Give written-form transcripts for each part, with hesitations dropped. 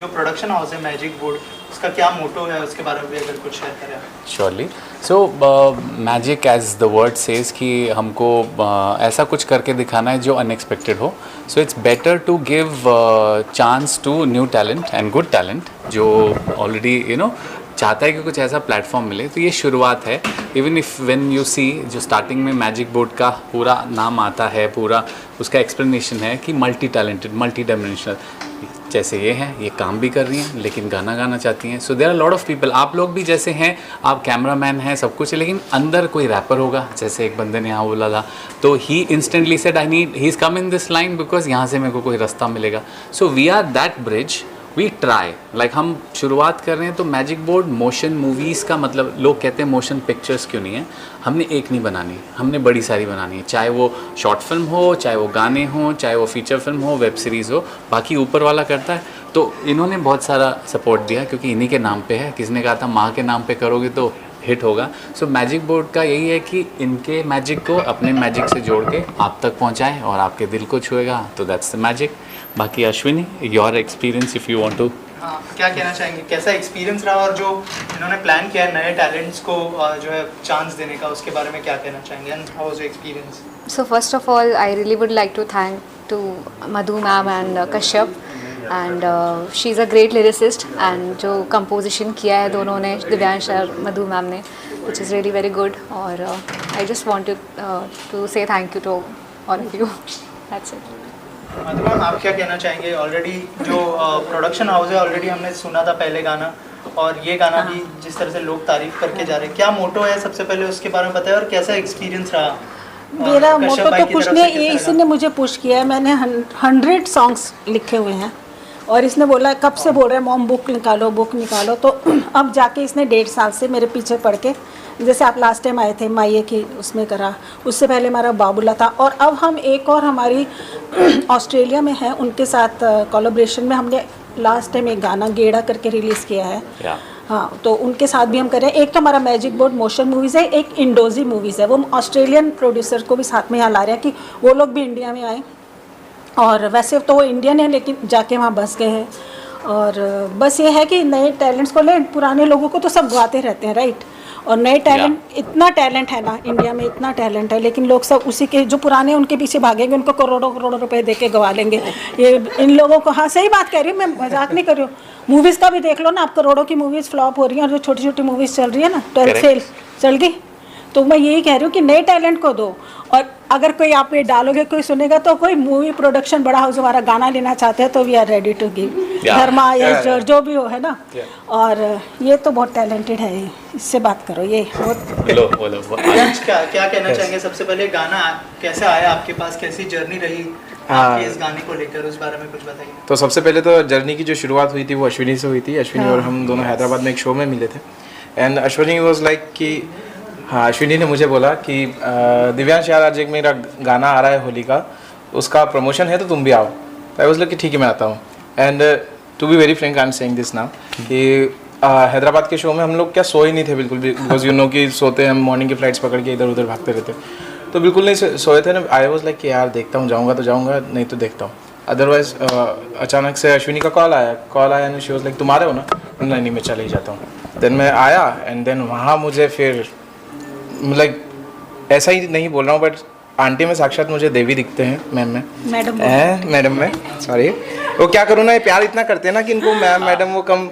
जो production house है magic board, उसका क्या मोटो है, उसके बारे में भी अगर कुछ शेयर करें। Surely. So magic as the word says कि हमको ऐसा कुछ करके दिखाना है जो अनएक्सपेक्टेड हो। So it's better to give chance to new talent and good talent जो ऑलरेडी चाहता है कि कुछ ऐसा प्लेटफॉर्म मिले। तो ये शुरुआत है। Even if when you see जो स्टार्टिंग में मैजिक बोर्ड का पूरा नाम आता है, पूरा उसका एक्सप्लेनेशन है कि मल्टी टैलेंटेड, मल्टी डायमेंशनल, जैसे ये हैं, ये काम भी कर रही हैं लेकिन गाना गाना चाहती हैं। So there are lot of people. आप लोग भी जैसे हैं, आप कैमरामैन हैं, सब कुछ है, लेकिन अंदर कोई रैपर होगा, जैसे एक बंदे ने यहाँ बोला था। तो he instantly said he is come in this line because यहाँ से मेरे को कोई रास्ता मिलेगा। So we are that bridge, we try. Like हम शुरुआत कर रहे हैं। तो मैजिक बोर्ड मोशन मूवीज़ का मतलब, लोग कहते हैं मोशन पिक्चर्स क्यों नहीं है। हमने एक नहीं बनानी, हमने बड़ी सारी बनानी है, चाहे वो शॉर्ट फिल्म हो, चाहे वो गाने हों, चाहे वो फीचर फिल्म हो, वेब सीरीज़ हो, बाकी ऊपर वाला करता है। तो इन्होंने बहुत सारा सपोर्ट दिया क्योंकि इन्हीं के नाम पे है। किसने कहा था माँ के नाम पे करोगे तो हिट होगा। सो मैजिक बोर्ड का यही है कि इनके मैजिक को अपने मैजिक से जोड़ के आप तक पहुँचाएँ और आपके दिल को छुएगा, तो दैट्स द मैजिक। बाकी Ashwini, your experience if you want to. हाँ, क्या कहना चाहेंगे, कैसा एक्सपीरियंस रहा, और जो इन्होंने प्लान किया है नए टैलेंट्स को जो है चांस देने का, उसके बारे में क्या कहना चाहेंगे, and how was your experience? So first of all, I really would like to thank to Madhu ma'am and Kashyap, and she's a great lyricist, and जो composition किया है दोनों ने, दिव्यांश और मधु मैम ने, which is really very good. और I just want to say thank you to all of you. That's it. Madhu ma'am, आप क्या कहना चाहेंगे? ऑलरेडी जो प्रोडक्शन हाउस है, ऑलरेडी हमने सुना था पहले गाना, और ये गाना भी जिस तरह से लोग तारीफ करके जा रहे हैं, क्या मोटो है सबसे पहले उसके बारे में बताएं, और कैसा एक्सपीरियंस रहा? मेरा मोटो तो कुछ नहीं, ये इसी ने मुझे पुश किया है। मैंने 100 सॉन्ग्स लिखे हुए हैं और इसने बोला, कब से बोल रहे हैं मॉम बुक निकालो बुक निकालो। तो अब जाके इसने 1.5 साल से मेरे पीछे पड़ के, जैसे आप लास्ट टाइम आए थे माइये की, उसमें करा, उससे पहले हमारा बाबुला था, और अब हम एक और हमारी ऑस्ट्रेलिया में है, उनके साथ कोलैबोरेशन में हमने लास्ट टाइम एक गाना गेड़ा करके रिलीज़ किया है। हाँ, तो उनके साथ भी हम कर रहे हैं। एक तो हमारा मैजिक बोर्ड मोशन मूवीज़ है, एक इंडोजी मूवीज़ है। वो ऑस्ट्रेलियन प्रोड्यूसर को भी साथ में यहाँ ला रहे हैं कि वो लोग भी इंडिया में आए। और वैसे तो वो इंडियन है लेकिन जाके वहाँ बस गए हैं। और बस ये है कि नए टैलेंट्स को ले, पुराने लोगों को तो सब गवाते रहते हैं, राइट। और नए टैलेंट, इतना टैलेंट है ना इंडिया में, इतना टैलेंट है, लेकिन लोग सब उसी के, जो पुराने उनके पीछे भागेंगे, उनको करोड़ों करोड़ों रुपए दे के गवा लेंगे। ये इन लोगों को, हाँ सही बात कह रही हूँ, मैं मजाक नहीं कर रही हूँ। मूवीज़ का भी देख लो ना, आप करोड़ों की मूवीज़ फ्लॉप हो रही हैं, और जो छोटी छोटी मूवीज़ चल रही है ना, 12 फेल चल गई। तो मैं यही कह रही हूँ कि नए टैलेंट को दो। और अगर कोई आप ये डालोगे, कोई सुनेगा, तो कोई मूवी प्रोडक्शन बड़ा हाउस हमारा गाना लेना चाहते हैं, तो we are ready to give, Dharma या जो भी हो, है ना। और ये तो बहुत टैलेंटेड है, इससे बात करो। ये क्या कहना चाहेंगे? सबसे पहले गाना कैसे आया आपके पास, कैसी जर्नी रही आपके इस गाने को लेकर, उस बारे में कुछ बताइए। तो सबसे पहले तो जर्नी की जो शुरुआत हुई थी वो अश्विनी से हुई थी। अश्विनी और हम दोनों हैदराबाद में एक शो में मिले थे, एंड अश्विनी वाज लाइक कि, हाँ, अश्विनी ने मुझे बोला कि दिव्यांश यार, आज एक मेरा गाना आ रहा है होली का, उसका प्रमोशन है, तो तुम भी आओ। तो आई वाज लाइक कि ठीक है, मैं आता हूँ। And to be very frank, I am saying this now कि हैदराबाद के शो में हम लोग क्या सोए नहीं थे बिल्कुल भी, बिकॉज यू नो कि सोते हम मॉर्निंग की फ्लाइट्स पकड़ के इधर उधर भागते रहते, तो बिल्कुल नहीं सोए थे ना। आई वाज लाइक कि यार देखता हूँ, जाऊँगा तो जाऊँगा, नहीं तो देखता हूँ। अदरवाइज अचानक से अश्विनी का कॉल आया एंड शी वाज लाइक, तुम आ रहे हो ना? नहीं, मैं चले ही जाता हूँ। देन मैं आया, एंड देन वहाँ मुझे फिर लाइक, ऐसा ही नहीं बोल रहा हूँ, बट आंटी में साक्षात मुझे देवी दिखते हैं, मैडम में सॉरी। वो क्या करूँ ना, ये प्यार इतना करते हैं ना कि इनको मैम मैडम वो कम,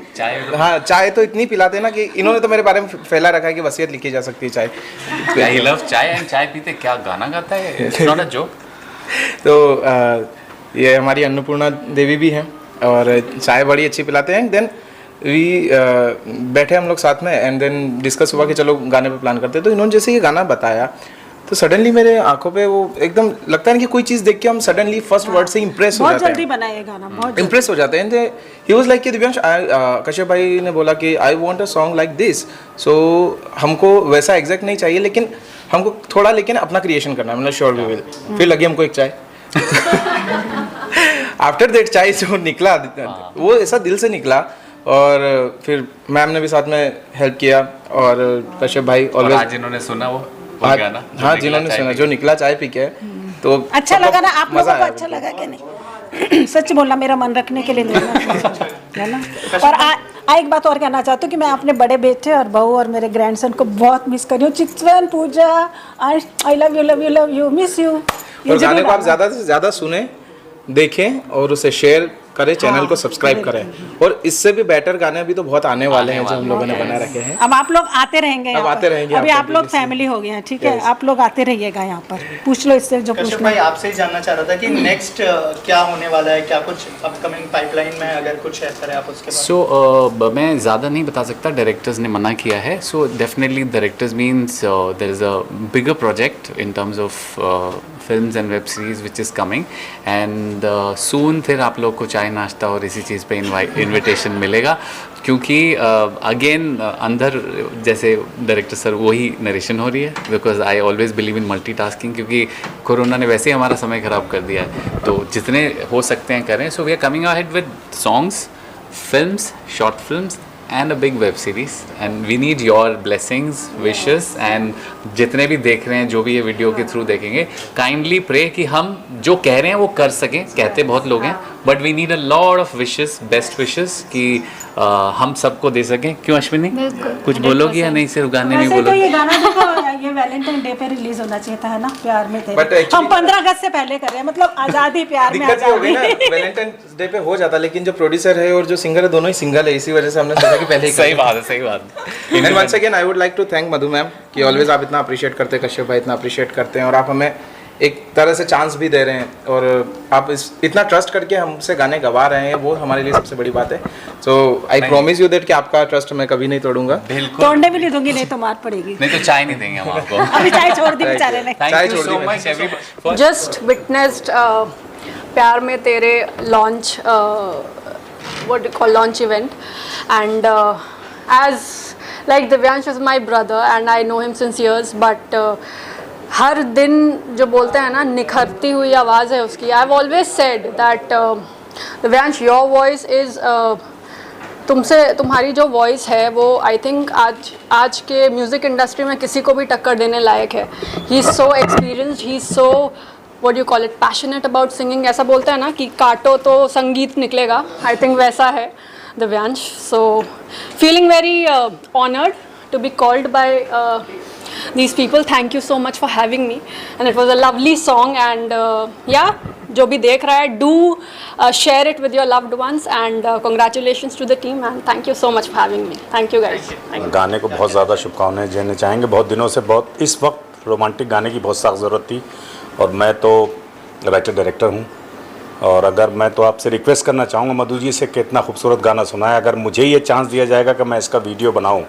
हाँ, चाय तो इतनी पिलाते हैं ना कि इन्होंने तो मेरे बारे में फैला रखा है कि वसीयत लिखी जा सकती है चाय। आई लव चाय, एंड चाय पीते क्या गाना गाता है, इट्स नॉट अ जोक। तो ये हमारी अन्नपूर्णा देवी भी हैं, और चाय बड़ी अच्छी पिलाते हैं। देन बैठे हम लोग साथ में, एंड देन डिस्कस हुआ कि चलो गाने पे प्लान करते हैं। तो इन्होंने जैसे ये गाना बताया, तो सडनली मेरे आंखों पे वो एकदम लगता है कि कोई चीज़ देख के हम सडनली फर्स्ट वर्ड से इम्प्रेस हो जाते हैं। बहुत जल्दी बनाया गाना, बहुत इम्प्रेस हो जाते हैं। ही वाज लाइक कि दिव्यांश, कश्यप भाई ने बोला कि I want a song like this. So हमको वैसा एग्जैक्ट नहीं चाहिए, लेकिन हमको थोड़ा, लेकिन अपना क्रिएशन करना है। मतलब श्योर वी विल। फिर लगी हमको एक चाय। आफ्टर दैट चाय से वो निकला, वो ऐसा दिल से निकला। और फिर मैम ने भी साथ में हेल्प किया, और कश्यप भाई ऑलवेज, आज इन्होंने सुना वो गाना, हाँ, जिन्होंने सुना, जो निकला चाय पी के, तो अच्छा लगा ना आप लोगों को? अच्छा लगा कि नहीं? सच बोलना, मेरा मन रखने के लिए नहीं। है ना। और एक बात और कहना चाहती हूँ कि मैं अपने बड़े बेटे और बहू और मेरे ग्रैंडसन को बहुत मिस कर रही हूँ। Chitran, Puja, I love you love you love you, miss you. और गाने को आप ज़्यादा से ज़्यादा सुने, देखें और उसे शेयर करें, चैनल को सब्सक्राइब करें। और इससे भी बेटर गाने अभी तो बहुत आने वाले हैं जो हम लोगों ने बना रखे हैं। अब आप लोग आते रहेंगे, अब आते रहेंगे, अभी आप लोग फैमिली हो गए हैं, ठीक है, आप लोग आते रहिएगा यहाँ पर, पूछ लो इससे जो कश्यप पूछना भाई है। आपसे ही जानना चाह रहा था कि नेक्स्ट क्या होने वाला है, क्या कुछ अपकमिंग पाइपलाइन में अगर कुछ शेयर करें आप उसके बारे सो मैं ज़्यादा नहीं बता सकता, डायरेक्टर्स ने मना किया है। So definitely directors means there is a bigger project in terms of films and web series which is coming and soon फिर आप लोग को चाय नाश्ता और इसी चीज़ पे इनविटेशन मिलेगा, क्योंकि अगेन अंदर जैसे डायरेक्टर सर वही नरेशन हो रही है, because I always believe in multitasking, क्योंकि कोरोना ने वैसे ही हमारा समय ख़राब कर दिया है, तो जितने हो सकते हैं करें। So we are coming ahead with songs, films, short films and a big web series and we need your blessings, wishes and जितने भी देख रहे हैं, जो भी ये वीडियो के थ्रू देखेंगे, काइंडली प्रे कि हम जो कह रहे हैं वो कर सकें। कहते बहुत लोग हैं, but we need a lot of wishes, best wishes कि हम सबको दे सकें। क्यों अश्विनी, कुछ बोलोगी या नहीं, सिर्फ गाने नहीं वैसे तो बोलोगी? ये गाना देखो, ये वैलेंटाइन डे पे रिलीज होना चाहिए था, है ना, प्यार में But तेरे। actually- हम 15 अगस्त से पहले कर रहे हैं, मतलब आजादी, प्यार में दिक्कत ये हो गई ना, आजादी। वैलेंटाइन डे पे हो जाता, लेकिन जो प्रोड्यूसर है और जो सिंगर है दोनों ही सिंगल है, इसी वजह से हमने सोचा कि पहले ही सही बात है, सही बात है। And once again I would like to thank Madhu ma'am कि ऑलवेज आप इतना अप्रिशिएट करते हैं, कश्यप भाई इतना अप्रिशिएट करते हैं और आप हमें एक तरह से चांस भी दे रहे हैं और आप इतना ट्रस्ट करके हमसे गाने गवा रहे हैं, वो हमारे लिए सबसे बड़ी बात है। सो आई प्रॉमिस यू दैट कि आपका ट्रस्ट मैं कभी नहीं तोड़ूंगा। बिल्कुल, तोड़ने भी नहीं दूंगी, नहीं तो मार पड़ेगी। नहीं तो चाय नहीं देंगे हम आपको। अभी चाय छोड़ दी बेचारे ने। थैंक चाय यू छोड़ सो दी मैंने। Much everybody. just witnessed प्यार में तेरे launch what do you call launch event and as like Divyansh is my brother and I know him since years but हर दिन जो बोलते हैं ना, निखरती हुई आवाज़ है उसकी। I have always said that Divyansh your voice is तुम्हारी जो वॉइस है वो आई थिंक आज के म्यूज़िक इंडस्ट्री में किसी को भी टक्कर देने लायक है। He is so experienced, he is so what you call it passionate about singing. ऐसा बोलते हैं ना कि काटो तो संगीत निकलेगा, आई थिंक वैसा है Divyansh. So feeling very honoured to be called by these people. Thank you so much for having me and it was a lovely song and yeah, जो भी देख रहा है do share it with your loved ones and congratulations to the team and thank you so much for having me. Thank you guys. Thank you. गाने को बहुत ज़्यादा शुभकामनाएं देना चाहेंगे। बहुत दिनों से बहुत इस वक्त रोमांटिक गाने की बहुत सख्त ज़रूरत थी और मैं तो राइटर डायरेक्टर हूँ और अगर मैं तो आपसे रिक्वेस्ट करना चाहूँगा मधु जी से कि इतना खूबसूरत गाना सुना है, अगर मुझे ये चांस दिया जाएगा कि मैं इसका वीडियो बनाऊँ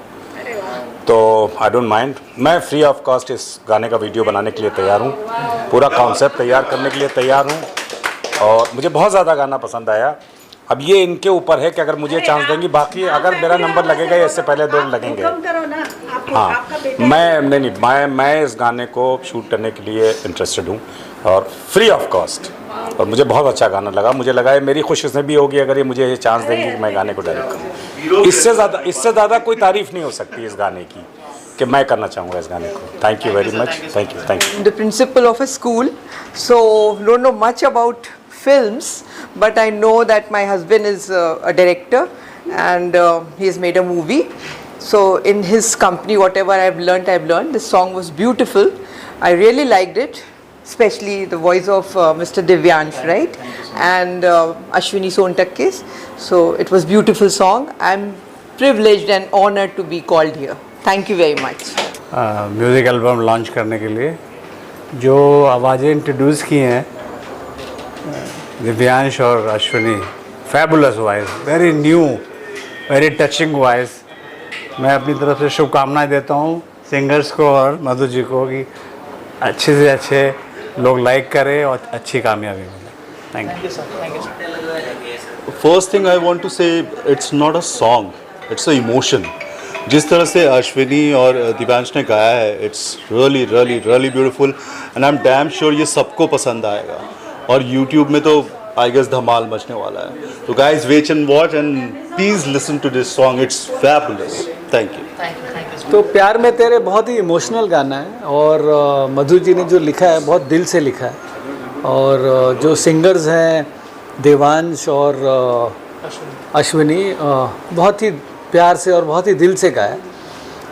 तो आई डोंट माइंड। मैं फ्री ऑफ कॉस्ट इस गाने का वीडियो बनाने के लिए तैयार हूँ, पूरा कॉन्सेप्ट तैयार करने के लिए तैयार हूँ और मुझे बहुत ज़्यादा गाना पसंद आया। अब ये इनके ऊपर है कि अगर मुझे चांस देंगी, बाकी अगर मेरा नंबर लगेगा या इससे पहले 2 लगेंगे। हाँ, मैं इस गाने को शूट करने के लिए इंटरेस्टेड हूँ और फ्री ऑफ कॉस्ट, और मुझे बहुत अच्छा गाना लगा। मुझे लगा ये मेरी खुशनसीबी होगी अगर ये मुझे ये चांस देंगे कि मैं गाने को डायरेक्ट करूँ। इससे ज़्यादा कोई तारीफ़ नहीं हो सकती इस गाने की कि मैं करना चाहूँगा इस गाने को। Thank you very much, thank you. The principal of a school, so don't know much about films, but I know that my husband is a director and he has made a movie. So in his company, whatever I've learned. This song was beautiful. I really liked it, especially the voice of Mr. Divyansh, right? And Ashwini Sontakkes. So it was beautiful song. I'm privileged and honored to be called here. Thank you very much. Music album launch करने के लिए जो आवाज़ें introduce की हैं दिव्यांश और Ashwini, fabulous voice, very new, very touching voice. मैं अपनी तरफ से शुभकामनाएं देता हूँ सिंगर्स को और मधु जी को कि अच्छे से अच्छे लोग लाइक करें और अच्छी कामयाबी मिले। Thank you. Thank you sir. First thing I want to say it's not a song, it's a emotion. जिस तरह से अश्विनी और दिव्यांश ने गाया है, it's really really really beautiful and I am damn sure ये सबको पसंद आएगा और यूट्यूब में तो आई गेस धमाल मचने वाला है। तो guys wait and watch and please listen to this song, it's fabulous. Thank you. तो प्यार में तेरे बहुत ही इमोशनल गाना है और मधु जी ने जो लिखा है बहुत दिल से लिखा है और जो सिंगर्स हैं देवांश और अश्विनी बहुत ही प्यार से और बहुत ही दिल से गाया।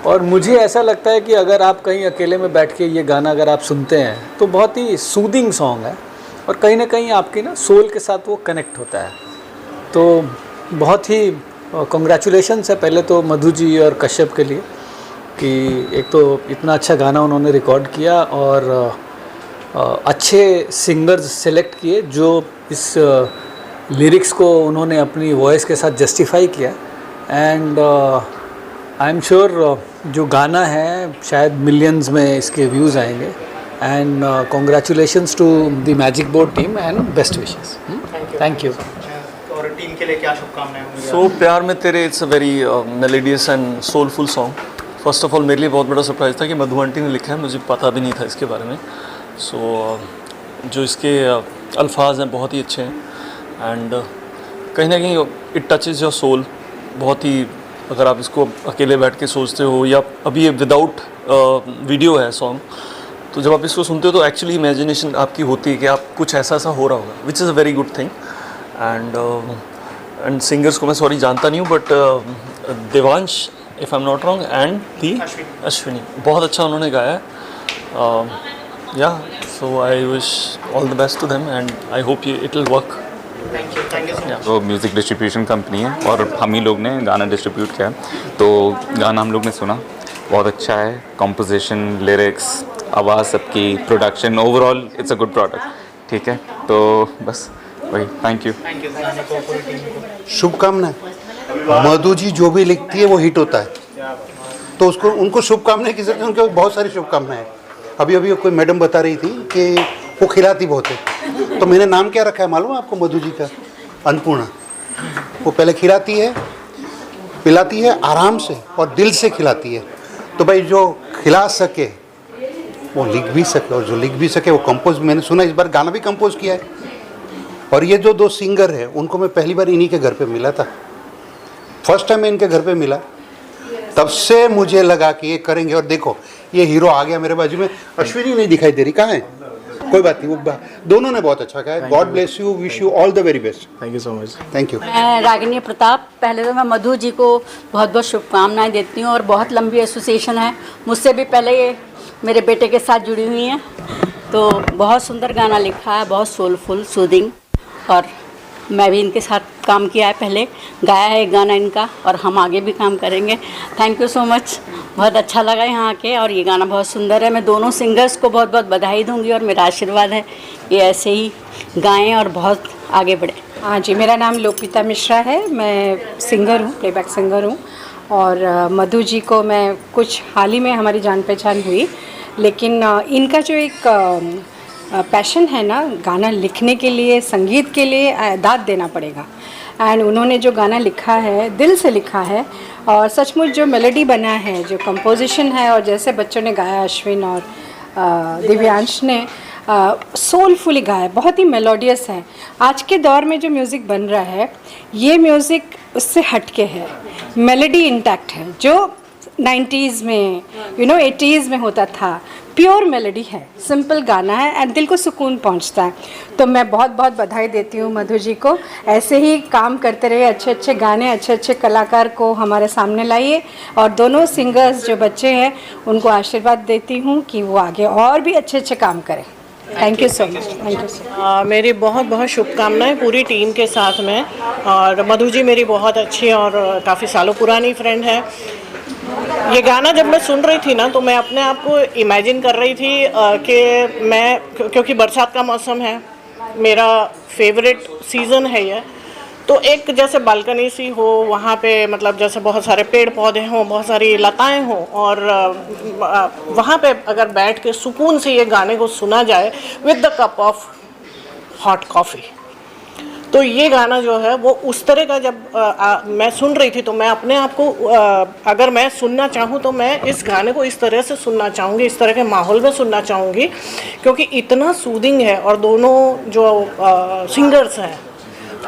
और मुझे ऐसा लगता है कि अगर आप कहीं अकेले में बैठ के ये गाना अगर आप सुनते हैं तो बहुत ही सूदिंग सॉन्ग है और कहीं ना कहीं आपकी ना सोल के साथ वो कनेक्ट होता है। तो बहुत ही कॉन्ग्रेचुलेशंस है पहले तो मधु जी और कश्यप के लिए कि एक तो इतना अच्छा गाना उन्होंने रिकॉर्ड किया और अच्छे सिंगर्स सेलेक्ट किए जो इस लिरिक्स को उन्होंने अपनी वॉइस के साथ जस्टिफाई किया। एंड आई एम श्योर जो गाना है शायद मिलियंस में इसके व्यूज़ आएंगे। And congratulations to the magic board team and best wishes. Thank you. और टीम के लिए क्या शुभकामनाएं होंगी? सो प्यार में तेरे it's a very melodious and soulful song. First of all मेरे लिए बहुत बड़ा सरप्राइज़ था कि मधु आंटी ने लिखा है, मुझे पता भी नहीं था इसके बारे में। सो जो इसके अल्फाज हैं बहुत ही अच्छे हैं एंड कहीं ना कहीं इट टचेज़ योर सोल। बहुत ही अगर आप इसको अकेले बैठ के सोचते हो या अभी ये विदाउट वीडियो है सॉन्ग, तो जब आप इसको सुनते हो तो एक्चुअली इमेजिनेशन आपकी होती है कि आप कुछ ऐसा होगा which is a very good thing. And singers को मैं सॉरी जानता नहीं हूँ but Devansh if I am not wrong and दी अश्विनी बहुत अच्छा उन्होंने गाया है। या so I wish all the best to them and I hope it will work. वो म्यूज़िक डिस्ट्रीब्यूशन कंपनी है और हम ही लोग ने गाना डिस्ट्रीब्यूट किया, तो गाना हम लोग ने सुना, बहुत अच्छा है। कंपोजिशन, लिरिक्स, आवाज़ सबकी, production, overall it's a good product. ठीक है, तो बस वही। Thank you. शुभकामनाएं। मधु जी जो भी लिखती है वो हिट होता है, तो उसको उनको शुभकामनाएं किसी उनको बहुत सारी शुभकामनाएं। अभी अभी कोई मैडम बता रही थी कि वो खिलाती बहुत है, तो मैंने नाम क्या रखा है मालूम है आपको मधु जी का? अन्नपूर्णा। वो पहले खिलाती है, पिलाती है आराम से और दिल से खिलाती है। तो भाई जो खिला सके वो लिख भी सके, और जो लिख भी सके वो कंपोज। मैंने सुना इस बार गाना भी कंपोज किया है। और ये जो दो सिंगर हैं उनको मैं पहली बार इन्हीं के घर पे मिला था, फर्स्ट टाइम मैं इनके घर पे मिला, तब से मुझे लगा कि ये करेंगे। और देखो ये हीरो आ गया मेरे बाजू में। अश्विनी नहीं दिखाई दे रही, कहाँ है? कोई बात नहीं, वो दोनों ने बहुत अच्छा कहा है। God bless you, wish you all the very best. Thank you so much. Thank you. मैं रागिनी प्रताप। पहले तो मैं मधु जी को बहुत बहुत शुभकामनाएं देती हूँ और बहुत लंबी एसोसिएशन है, मुझसे भी पहले ये मेरे बेटे के साथ जुड़ी हुई हैं। तो बहुत सुंदर गाना लिखा है, बहुत सोलफुल, सूदिंग। और मैं भी इनके साथ काम किया है, पहले गाया है एक गाना इनका, और हम आगे भी काम करेंगे। थैंक यू सो मच, बहुत अच्छा लगा यहाँ आके, और ये गाना बहुत सुंदर है। मैं दोनों सिंगर्स को बहुत बहुत बधाई दूंगी और मेरा आशीर्वाद है ये ऐसे ही गाएं और बहुत आगे बढ़े। हाँ जी, मेरा नाम लोकिता मिश्रा है, मैं सिंगर हूँ, प्लेबैक सिंगर हूँ। और मधु जी को मैं कुछ हाल ही में हमारी जान पहचान हुई, लेकिन इनका जो एक पैशन है ना गाना लिखने के लिए, संगीत के लिए, दाद देना पड़ेगा। एंड उन्होंने जो गाना लिखा है दिल से लिखा है, और सचमुच जो मेलोडी बना है, जो कंपोजिशन है, और जैसे बच्चों ने गाया, अश्विन और दिव्यांश ने सोलफुली गाया, बहुत ही मेलोडियस है। आज के दौर में जो म्यूज़िक बन रहा है ये म्यूज़िक उससे हटके है, मेलोडी इंटैक्ट है, जो 90s में 80s में होता था। प्योर मेलोडी है, सिंपल गाना है एंड दिल को सुकून पहुंचता है। तो मैं बहुत बहुत बधाई देती हूँ मधु जी को, ऐसे ही काम करते रहिए, अच्छे अच्छे गाने, अच्छे अच्छे कलाकार को हमारे सामने लाइए, और दोनों सिंगर्स जो बच्चे हैं उनको आशीर्वाद देती हूँ कि वो आगे और भी अच्छे अच्छे काम करें। Thank you so much. Thank you so much. मेरी बहुत बहुत शुभकामनाएं पूरी टीम के साथ में। और मधु जी मेरी बहुत अच्छी और काफ़ी सालों पुरानी फ्रेंड है। ये गाना जब मैं सुन रही थी ना, तो मैं अपने आप को इमेजिन कर रही थी कि मैं, क्योंकि बरसात का मौसम है, मेरा फेवरेट सीज़न है ये, तो एक जैसे बालकनी सी हो, वहाँ पे मतलब जैसे बहुत सारे पेड़ पौधे हों, बहुत सारी लताएं हों, और वहाँ पे अगर बैठ के सुकून से ये गाने को सुना जाए with the cup of hot coffee, तो ये गाना जो है वो उस तरह का जब मैं सुन रही थी, तो मैं अपने आप को अगर मैं सुनना चाहूँ तो मैं इस गाने को इस तरह से सुनना चाहूँगी, इस तरह के माहौल में सुनना चाहूँगी, क्योंकि इतना सूदिंग है। और दोनों जो सिंगर्स हैं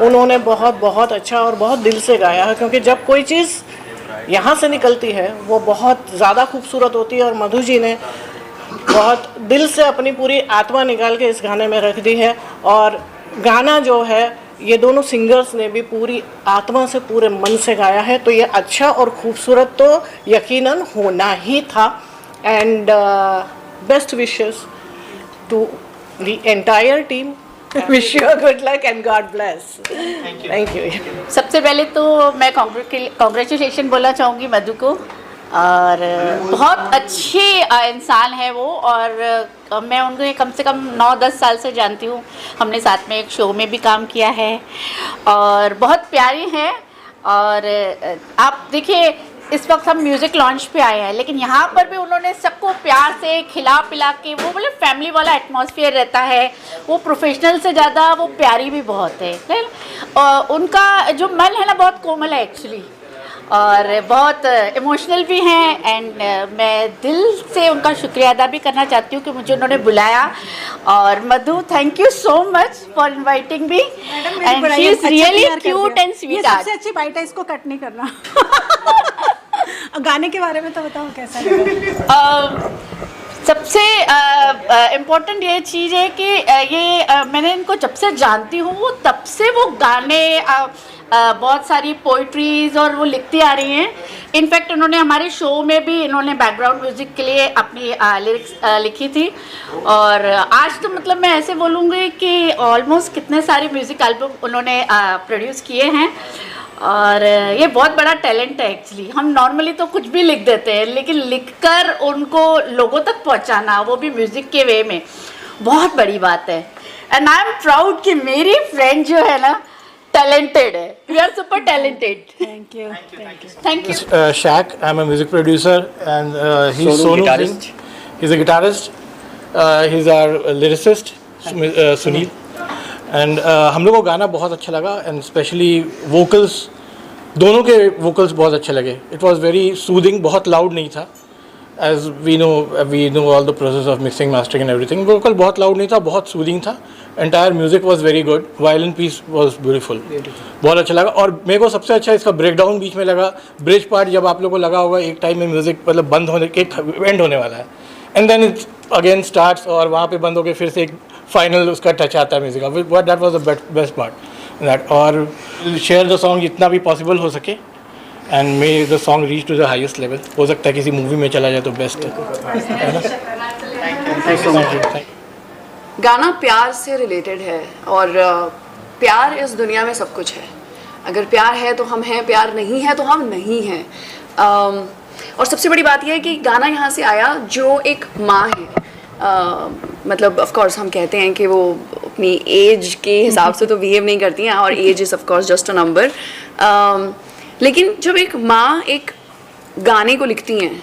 उन्होंने बहुत बहुत अच्छा और बहुत दिल से गाया है, क्योंकि जब कोई चीज़ यहाँ से निकलती है वो बहुत ज़्यादा खूबसूरत होती है। और मधु जी ने बहुत दिल से अपनी पूरी आत्मा निकाल के इस गाने में रख दी है, और गाना जो है ये दोनों सिंगर्स ने भी पूरी आत्मा से पूरे मन से गाया है, तो ये अच्छा और खूबसूरत तो यकीनन होना ही था। And best wishes to the entire team, wish you good luck and God bless. Thank you. सबसे पहले तो मैं कॉन्ग्रेचुलेशन बोलना चाहूँगी मधु को, और बहुत अच्छे इंसान है वो, और मैं उनको कम से कम 9-10 साल से जानती हूँ। हमने साथ में एक शो में भी काम किया है और बहुत प्यारी हैं। और आप देखिए इस वक्त हम म्यूज़िक लॉन्च पे आए हैं, लेकिन यहाँ पर भी उन्होंने सबको प्यार से खिला पिला के, वो मतलब फैमिली वाला एटमॉस्फेयर रहता है। वो प्रोफेशनल से ज़्यादा वो प्यारी भी बहुत है। और उनका जो मन है ना बहुत कोमल है एक्चुअली, और बहुत इमोशनल भी हैं। एंड मैं दिल से उनका शुक्रिया अदा भी करना चाहती हूँ कि मुझे उन्होंने बुलाया। और Madhu, thank you so much for inviting me, and she is really cute and sweet. सबसे अच्छी बात है, इसको कट नहीं करना। गाने के बारे में तो बताओ कैसा लगा? सबसे इम्पोर्टेंट ये चीज़ है कि मैंने इनको जब से जानती हूँ वो तब से वो गाने बहुत सारी पोइट्रीज और वो लिखती आ रही हैं। इनफैक्ट उन्होंने हमारे शो में भी इन्होंने बैकग्राउंड म्यूज़िक के लिए अपनी लिरिक्स लिखी थी। और आज तो मतलब मैं ऐसे बोलूँगी कि ऑलमोस्ट कितने सारे म्यूज़िक एल्बम उन्होंने प्रोड्यूस किए हैं। और ये बहुत बड़ा टैलेंट है एक्चुअली। हम नॉर्मली तो कुछ भी लिख देते हैं, लेकिन लिखकर उनको लोगों तक पहुंचाना, वो भी म्यूज़िक के वे में, बहुत बड़ी बात है। एंड आई एम प्राउड कि मेरी फ्रेंड जो है ना talented है। You are super talented. Thank you. Thank you. Shaq, I'm a music producer and he's Sonu guitarist. He's a guitarist. He's our lyricist, Sunil. And हम लोग को गाना बहुत अच्छा लगा, and especially vocals, दोनों के vocals बहुत अच्छे लगे। It was very soothing, बहुत loud नहीं था। As we know all the process of mixing, mastering and everything. Vocal बहुत loud नहीं था, बहुत soothing था। Entire music was very good. Violin piece was beautiful. बहुत अच्छा लगा। और मेरे को सबसे अच्छा इसका ब्रेकडाउन बीच में लगा। ब्रिज पार्ट जब आप लोगों को लगा होगा एक टाइम में म्यूजिक मतलब बंद होने के एंड होने वाला है, and then it again starts, और वहाँ पे बंद होकर फिर से एक फाइनल उसका टच आता है म्यूजिक का। That was the best part that. और शेयर द सॉन्ग जितना भी पॉसिबल हो सके, and may the song reach to the highest level. हो सकता है किसी मूवी में चला जाए तो बेस्ट है ना। Thank you so much. गाना प्यार से रिलेटेड है, और प्यार इस दुनिया में सब कुछ है। अगर प्यार है तो हम हैं, प्यार नहीं है तो हम नहीं हैं। और सबसे बड़ी बात यह है कि गाना यहाँ से आया जो एक माँ है। मतलब ऑफ कोर्स हम कहते हैं कि वो अपनी एज के हिसाब से तो बिहेव नहीं करती हैं, और age is of course just a number. लेकिन जब एक माँ एक गाने को लिखती हैं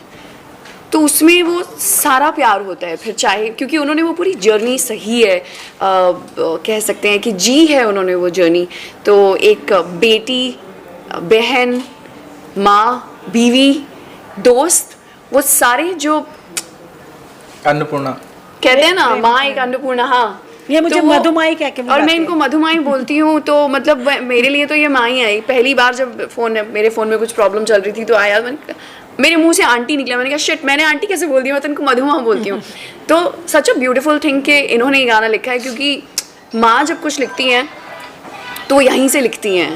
तो उसमें वो सारा प्यार होता है। फिर चाहे, क्योंकि उन्होंने वो पूरी जर्नी सही है, कह सकते हैं कि जी है उन्होंने वो जर्नी। तो एक बेटी, बहन, माँ, बीवी, दोस्त, वो सारे जो अन्नपूर्णा कहते हैं ना, माँ एक अन्नपूर्णा। हाँ, ये मुझे तो मधुमाई कह के और मैं इनको मधुमाई बोलती हूँ। तो मतलब मेरे लिए तो ये माँ ही आई। पहली बार जब मेरे फ़ोन में कुछ प्रॉब्लम चल रही थी तो आया, मेरे मुंह से आंटी निकला। मैंने कहा शिट, मैंने आंटी कैसे बोल दिया, मैं तो इनको मधुमा बोलती हूँ। तो सच अ ब्यूटीफुल थिंग कि इन्होंने ये गाना लिखा है, क्योंकि माँ जब कुछ लिखती हैं तो यहीं से लिखती हैं।